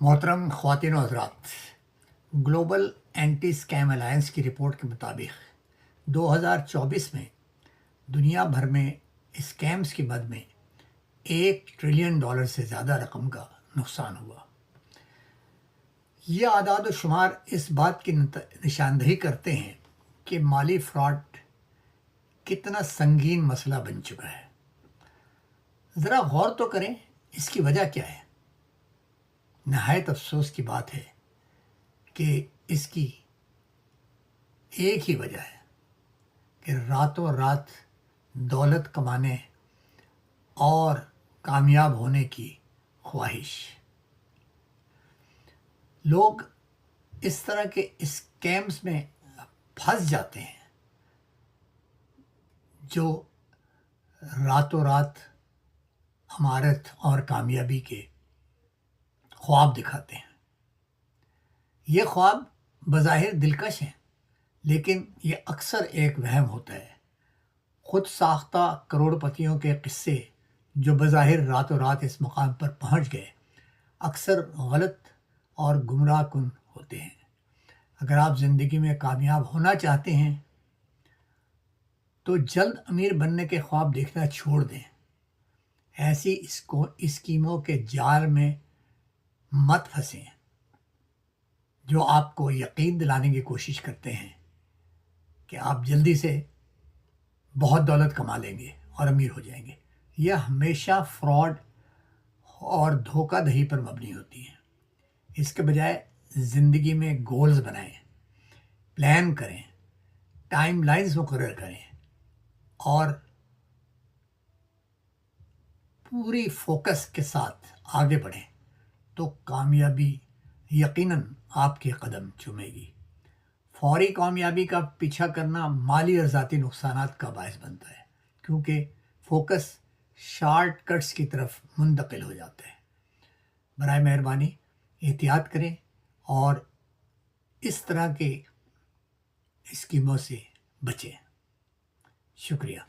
محترم خواتین و حضرات، گلوبل اینٹی اسکیم الائنس کی رپورٹ کے مطابق 2024 میں دنیا بھر میں اسکیمز کی مد میں $1 ٹریلین سے زیادہ رقم کا نقصان ہوا۔ یہ اعداد و شمار اس بات کی نشاندہی کرتے ہیں کہ مالی فراڈ کتنا سنگین مسئلہ بن چکا ہے۔ ذرا غور تو کریں، اس کی وجہ کیا ہے؟ نہایت افسوس کی بات ہے کہ اس کی ایک ہی وجہ ہے کہ راتوں رات دولت کمانے اور کامیاب ہونے کی خواہش۔ لوگ اس طرح کے اسکیمز میں پھنس جاتے ہیں جو راتوں رات عمارت اور کامیابی کے خواب دکھاتے ہیں۔ یہ خواب بظاہر دلکش ہیں، لیکن یہ اکثر ایک وہم ہوتا ہے۔ خود ساختہ کروڑ پتیوں کے قصے جو بظاہر راتوں رات اس مقام پر پہنچ گئے، اکثر غلط اور گمراہ کن ہوتے ہیں۔ اگر آپ زندگی میں کامیاب ہونا چاہتے ہیں تو جلد امیر بننے کے خواب دیکھنا چھوڑ دیں۔ ایسی اسکیموں کے جال میں مت پھنسیں جو آپ کو یقین دلانے کی کوشش کرتے ہیں کہ آپ جلدی سے بہت دولت کما لیں گے اور امیر ہو جائیں گے۔ یہ ہمیشہ فراڈ اور دھوکہ دہی پر مبنی ہوتی ہے۔ اس کے بجائے زندگی میں گولز بنائیں، پلان کریں، ٹائم لائنز مقرر کریں اور پوری فوکس کے ساتھ آگے بڑھیں تو کامیابی یقیناً آپ کے قدم چومے گی۔ فوری کامیابی کا پیچھا کرنا مالی اور ذاتی نقصانات کا باعث بنتا ہے، کیونکہ فوکس شارٹ کٹس کی طرف منتقل ہو جاتا ہے۔ برائے مہربانی احتیاط کریں اور اس طرح کے اسکیموں سے بچیں۔ شکریہ۔